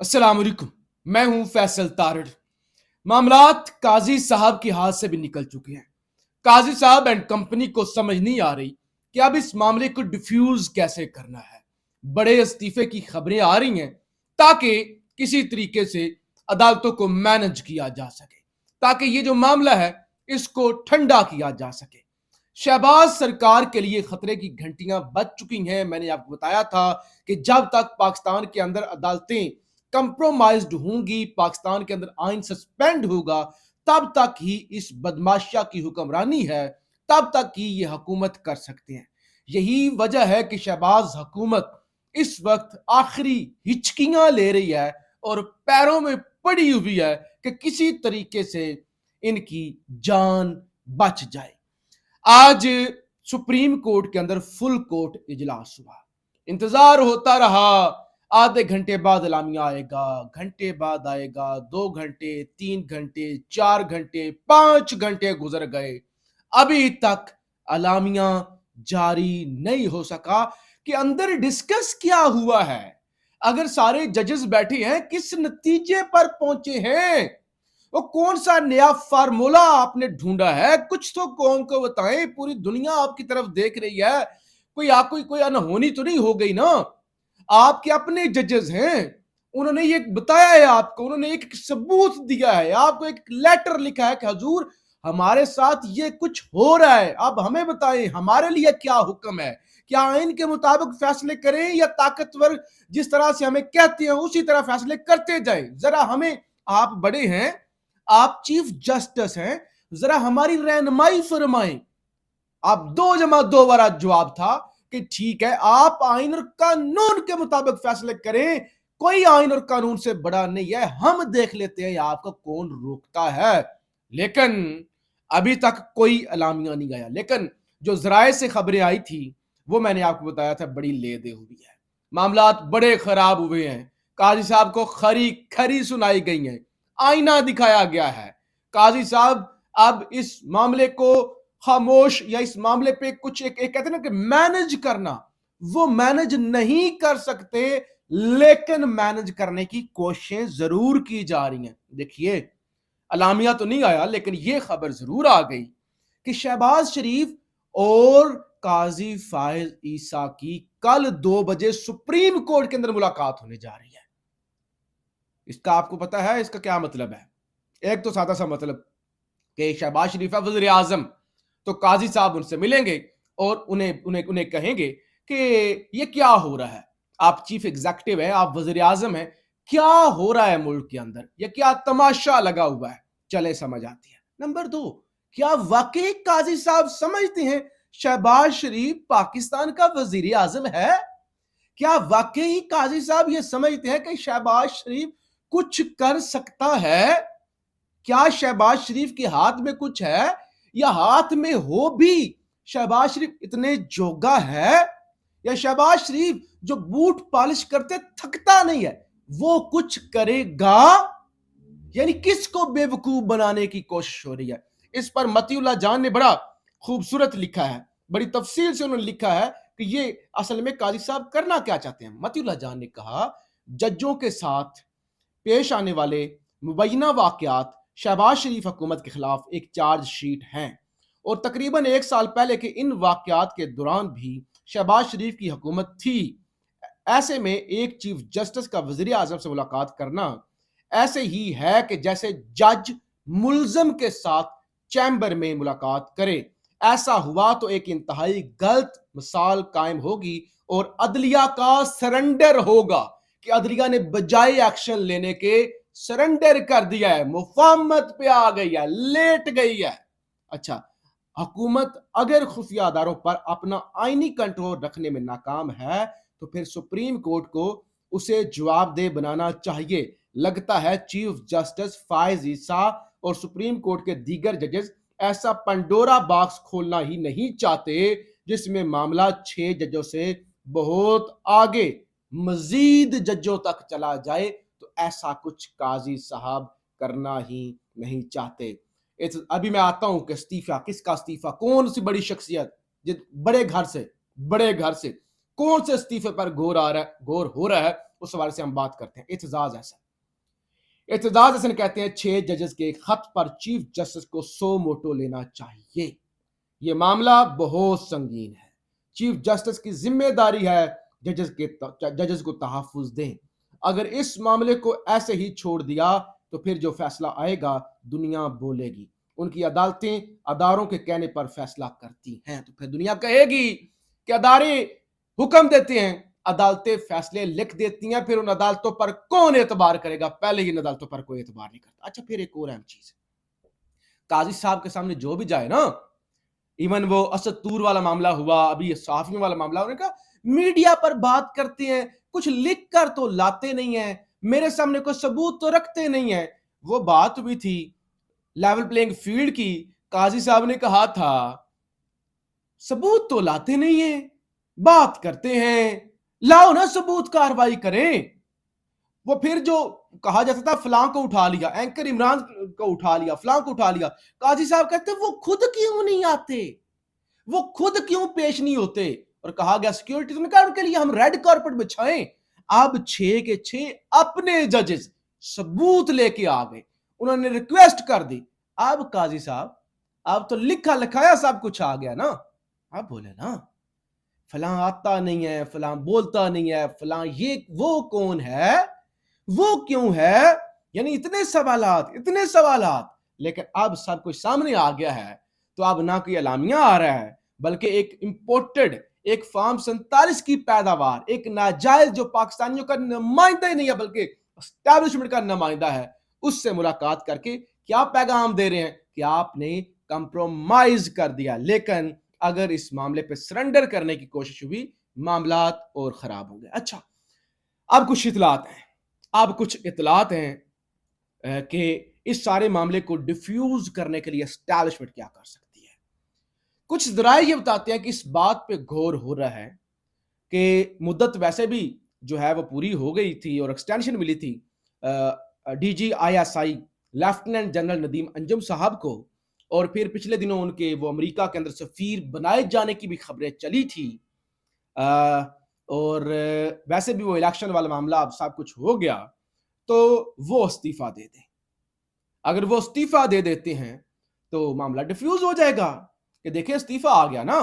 अस्सलाम वालेकुम। मैं हूं फैसल तारड़। मामलात काजी साहब के हाथ से भी निकल चुके हैं। काजी साहब एंड कंपनी को समझ नहीं आ रही कि अब इस मामले को डिफ्यूज कैसे करना है। बड़े इस्तीफे की खबरें आ रही हैं ताकि किसी तरीके से अदालतों को मैनेज किया जा सके, ताकि ये जो मामला है इसको ठंडा किया जा सके। शहबाज सरकार के लिए खतरे की घंटियां बज चुकी हैं। मैंने आपको बताया था कि जब तक पाकिस्तान के अंदर अदालतें कंप्रोमाइज्ड होंगी, पाकिस्तान के अंदर आइन सस्पेंड होगा, तब तक ही इस बदमाशिया की हुक्मरानी है, तब तक ही ये हुकूमत कर सकते हैं। यही वजह है कि शहबाज हुकूमत इस वक्त आखिरी हिचकियां ले रही है और पैरों में पड़ी हुई है कि किसी तरीके से इनकी जान बच जाए। आज सुप्रीम कोर्ट के अंदर फुल कोर्ट इजलास हुआ। इंतजार होता रहा, आधे घंटे बाद एलामिया आएगा, घंटे बाद आएगा, 2 घंटे, 3 घंटे, 4 घंटे, 5 घंटे गुजर गए, अभी तक एलामिया जारी नहीं हो सका कि अंदर डिस्कस क्या हुआ है। अगर सारे जजेस बैठे हैं, किस नतीजे पर पहुंचे हैं, वो कौन सा नया फार्मूला आपने ढूंढा है, कुछ तो कौम को बताएं। पूरी दुनिया आपकी तरफ देख रही है, कोई अनहोनी तो नहीं हो गई ना। आपके अपने जजेस हैं, उन्होंने ये बताया है आपको, उन्होंने एक सबूत दिया है, आपको एक लेटर लिखा है कि हजूर हमारे साथ ये कुछ हो रहा है, अब हमें बताएं हमारे लिए क्या हुक्म है, क्या आइन के मुताबिक फैसले करें या ताकतवर जिस तरह से हमें कहते हैं उसी तरह फैसले करते जाएं। जरा हमें, आप बड़े हैं, आप चीफ जस्टिस हैं, जरा हमारी रहनुमाई फरमाएं। आप 2 जमा 2 वाला जवाब था कि ठीक है, आप आइन और कानून के मुताबिक फैसले करें, कोई आइन और कानून से बड़ा नहीं है, हम देख लेते हैं आपको कौन रोकता है। लेकिन अभी तक कोई अलामिया नहीं आया। लेकिन जो जराए से खबरें आई थी वो मैंने आपको बताया था बड़ी लेदे हुई है, मामलात बड़े खराब हुए हैं। काजी साहब को खरी खरी सुनाई गई है, आईना दिखाया गया है। काजी साहब अब इस मामले को खामोश, या इस मामले पे कुछ एक कहते हैं ना कि मैनेज करना, वो मैनेज नहीं कर सकते, लेकिन मैनेज करने की कोशिशें जरूर की जा रही हैं। देखिए, अलामिया तो नहीं आया, लेकिन ये खबर जरूर आ गई कि शहबाज शरीफ और काजी फाइज ईसा की कल 2 बजे सुप्रीम कोर्ट के अंदर मुलाकात होने जा रही है। इसका आपको पता है इसका क्या मतलब है? एक तो सादा सा मतलब कि शहबाज शरीफ है वज़ीर आज़म, तो काजी साहब उनसे मिलेंगे और उन्हें उन्हें उन्हें कहेंगे कि ये क्या हो रहा है, आप चीफ एग्जीक्यूटिव है, आप वज़ीर आज़म है, क्या हो रहा है मुल्क के अंदर, ये क्या तमाशा लगा हुआ है, चले समझ आती है। नंबर 2, क्या वाकई काजी साहब समझते हैं शहबाज शरीफ पाकिस्तान का वज़ीर आज़म है? क्या वाकई काजी साहब ये समझते हैं कि शहबाज शरीफ कुछ कर सकता है? क्या शहबाज शरीफ के हाथ में कुछ है, या हाथ में हो भी शहबाज शरीफ इतने जोगा है, या शहबाज शरीफ जो बूट पॉलिश करते थकता नहीं है वो कुछ करेगा? यानी किसको बेवकूफ बनाने की कोशिश हो रही है? इस पर मतीउल्लाह जान ने बड़ा खूबसूरत लिखा है, बड़ी तफसील से उन्होंने लिखा है कि ये असल में काजी साहब करना क्या चाहते हैं। मतीउल्लाह जान ने कहा, जजों के साथ पेश आने वाले मुबैना वाकयात शहबाज शरीफ हुकूमत के खिलाफ एक चार्ज शीट हैं और तकरीबन 1 साल पहले के इन वाकयात के दौरान भी शहबाज शरीफ की हुकूमत थी। ऐसे में एक चीफ जस्टिस का वजीर आजम से मुलाकात करना ऐसे ही है कि जैसे जज मुल्जम के साथ चैम्बर में मुलाकात करे। ऐसा हुआ तो एक इंतहाई गलत मिसाल कायम होगी और अदलिया का सरेंडर होगा कि अदलिया ने बजाय एक्शन लेने के सरेंडर कर दिया है, मुफाहमत पे आ गई है, लेट गई है। अच्छा, हुकूमत अगर खुफिया अदारों पर अपना आईनी कंट्रोल रखने में नाकाम है तो फिर सुप्रीम कोर्ट को उसे जवाबदेह बनाना चाहिए। लगता है चीफ जस्टिस फाइज ईसा और सुप्रीम कोर्ट के दीगर जजेस ऐसा पंडोरा बॉक्स खोलना ही नहीं चाहते जिसमें मामला 6 जजों से बहुत आगे मजीद जजों तक चला जाए। तो ऐसा कुछ काजी साहब करना ही नहीं चाहते। अभी मैं आता हूं कि इस्तीफा किसका, इस्तीफा कौन सी बड़ी शख्सियत बड़े घर से कौन से इस्तीफे पर गौर हो रहा है उस हवाले से हम बात करते हैं। एतजाज हसन कहते हैं 6 जजेस के एक खत पर चीफ जस्टिस को 100 मोटो लेना चाहिए। ये मामला बहुत संगीन है। चीफ जस्टिस की जिम्मेदारी है जजेस को तहफ्फुज दें। अगर इस मामले को ऐसे ही छोड़ दिया तो फिर जो फैसला आएगा दुनिया बोलेगी। उनकी अदालतें अदारों के कहने पर फैसला करती हैं, तो फिर दुनिया कहेगी कि अदारे हुक्म देते हैं, अदालतें फैसले लिख देती हैं, फिर उन अदालतों पर कौन एतबार करेगा? पहले ही इन अदालतों पर कोई एतबार नहीं करता। अच्छा, फिर एक और अहम चीज, काजी साहब के सामने जो भी जाए ना, इवन वो असद तूर वाला मामला हुआ, अभी सहाफियों वाला मामला, उन्होंने कहा मीडिया पर बात करते हैं, कुछ लिख कर तो लाते नहीं है, मेरे सामने कोई सबूत तो रखते नहीं है। वो बात भी थी लेवल प्लेइंग फील्ड की। काजी साहब ने कहा था सबूत तो लाते नहीं है, बात करते हैं, लाओ ना सबूत, कार्रवाई करें। वो फिर जो कहा जाता था फलां को उठा लिया, एंकर इमरान को उठा लिया, फलां को उठा लिया, काजी साहब कहते वो खुद क्यों नहीं आते, वो खुद क्यों पेश नहीं होते? और कहा गया सिक्योरिटी, तुमने कहा उनके लिए हम रेड कारपेट बिछाएं। अब 6 के 6 अपने जजेस सबूत लेके आ गए, उन्होंने रिक्वेस्ट कर दी। अब काजी साहब, अब तो लिखा लिखाया सब कुछ आ गया ना, अब बोले ना फलां आता नहीं है, फलां बोलता नहीं है, फलां ये वो कौन है, वो क्यों है, यानी इतने सवालात। लेकिन अब सब कुछ सामने आ गया है, तो अब ना कोई एलामिया आ रहा है, बल्कि एक इंपोर्टेड, एक फार्म 47 की पैदावार, एक नाजायज जो पाकिस्तानियों का नुमाइंदा ही नहीं है बल्कि एस्टैब्लिशमेंट का नुमाइंदा है, उससे मुलाकात करके क्या पैगाम दे रहे हैं कि आपने कंप्रोमाइज कर दिया। लेकिन अगर इस मामले पे सरेंडर करने की कोशिश हुई, मामलात और खराब हो गए। अच्छा, अब कुछ इतलात हैं कि इस सारे मामले को डिफ्यूज करने के लिए एस्टैब्लिशमेंट क्या कर सकती है। कुछ ज़राए ये बताते हैं कि इस बात पे गौर हो रहा है कि मुद्दत वैसे भी जो है वो पूरी हो गई थी और एक्सटेंशन मिली थी DGISI lieutenant general Nadeem Anjum साहब को, और फिर पिछले दिनों उनके वो अमेरिका के अंदर सफीर बनाए जाने की भी खबरें चली थी। और वैसे भी वो इलेक्शन वाला मामला अब सब कुछ हो गया, तो वो इस्तीफा दे दें। अगर वो इस्तीफा दे देते हैं तो मामला डिफ्यूज हो जाएगा कि देखिए इस्तीफा आ गया ना,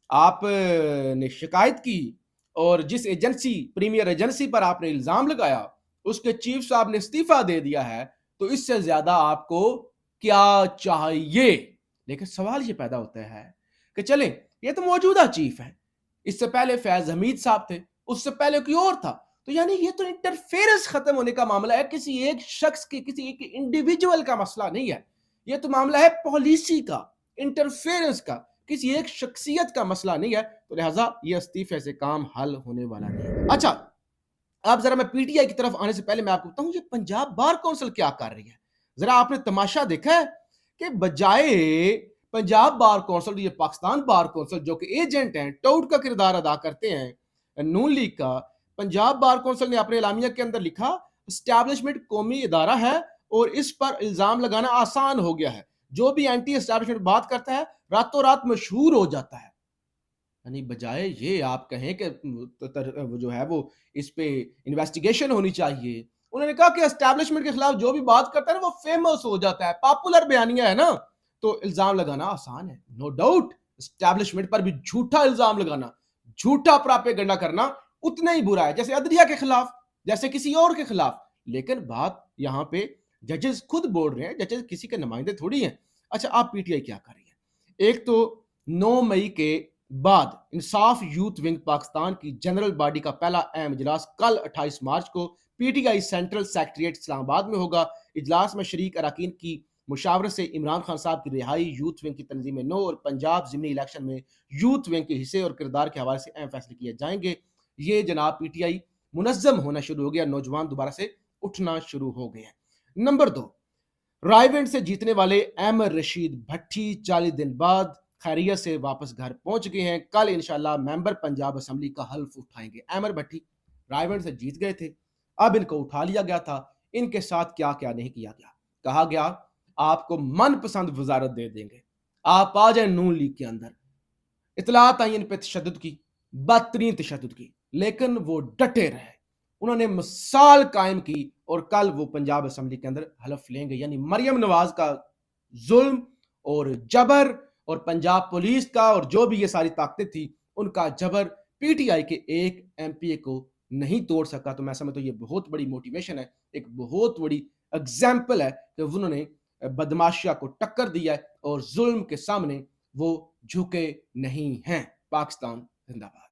आपने शिकायत की और जिस एजेंसी, प्रीमियर एजेंसी पर आपने इल्जाम लगाया, उसके चीफ साहब ने इस्तीफा दे दिया है, तो इससे ज्यादा आपको क्या चाहिए? लेकिन सवाल ये पैदा होता है कि चले ये तो मौजूदा चीफ है, इससे पहले फैज हमीद साहब थे, उससे पहले कोई और था, तो यानी ये तो इंटरफेरेंस खत्म होने का मामला है, किसी एक शख्स की, किसी एक इंडिविजुअल का मसला नहीं है, ये तो मामला है पॉलिसी का, इंटरफेरेंस का, किसी एक शख्सियत का मसला नहीं है। तो लिहाजा ये इस्तीफे से काम हल होने वाला नहीं है। अच्छा, अब जरा मैं पीटीआई की तरफ आने से पहले मैं आपको बताऊं ये पंजाब बार काउंसिल क्या कर रही है। जरा आपने तमाशा देखा है कि बजाय पंजाब बार काउंसिल, ये पाकिस्तान बार काउंसिल जो कि एजेंट हैं, टाउट का किरदार अदा करते हैं नून लीग का, पंजाब बार काउंसिल ने अपने एलामिया के अंदर लिखा एस्टैब्लिशमेंट कौमी इदारा है और इस पर इल्जाम लगाना आसान हो गया है, जो भी एंटी एस्टैब्लिशमेंट बात करता है रातों रात मशहूर हो जाता है। यानी बजाय ये आप कहें कि वो जो है वो इस पे इन्वेस्टिगेशन होनी चाहिए, उन्होंने कहा कि एस्टैब्लिशमेंट के खिलाफ जो भी बात करता है ना वो फेमस हो जाता है, पॉपुलर बयानिया है ना, तो इल्जाम लगाना आसान है। नो डाउट एस्टैब्लिशमेंट पर भी झूठा इल्जाम लगाना, झूठा प्रोपेगेंडा करना उतना ही बुरा है, जैसे अदलिया के खिलाफ, जैसे किसी और के खिलाफ। लेकिन बात यहां पे जजेस खुद बोल रहे हैं, जजेस किसी के नुमाइंदे थोड़ी हैं। अच्छा, आप पीटीआई क्या कर रही है? एक तो 9 मई के बाद इंसाफ यूथ विंग पाकिस्तान की जनरल बॉडी का पहला अहम इजलास कल 28 मार्च को पीटीआई सेंट्रल सेक्रेटरिएट इस्लामाबाद में होगा। इजलास में शरीक अरकान की मुशावरत से इमरान खान साहब की रिहाई, यूथ विंग की तंजीम नो और पंजाब ज़िमनी इलेक्शन में यूथ विंग के हिस्से और किरदार के हवाले से अहम फैसले किए जाएंगे। ये जनाब पीटीआई मुनज़्ज़म होना शुरू हो गया, नौजवान दोबारा से उठना शुरू हो गए हैं। नंबर 2, रायवेंड से जीतने वाले अहमद रशीद भट्टी 40 दिन बाद खैरियत से वापस घर पहुंच गए हैं। कल इंशाल्लाह मेंबर पंजाब असेंबली का हल्फ उठाएंगे। अहमद भट्टी रायवेंड से जीत गए थे, अब इनको उठा लिया गया था, इनके साथ क्या क्या नहीं किया गया। कहा गया आपको मनपसंद वजारत दे देंगे, आप आ जाए नून लीग के अंदर। इतलात आई इन पे तशद्दुद की, बदतरीन तशद्दुद की, लेकिन वो डटे रहे انہوں نے مثال قائم کی اور کل وہ پنجاب اسمبلی کے اندر حلف لیں گے. یعنی مریم نواز کا ظلم اور جبر اور پنجاب پولیس کا اور جو بھی یہ ساری طاقتیں تھی ان کا جبر پی ٹی آئی کے ایک ایم پی اے کو نہیں توڑ سکا. تو میں سمجھتا ہوں یہ بہت بڑی موٹیویشن ہے, ایک بہت بڑی اگزامپل ہے کہ انہوں نے بدماشیہ کو ٹکر دیا ہے اور ظلم کے سامنے وہ جھکے نہیں ہیں. پاکستان زندہ باد.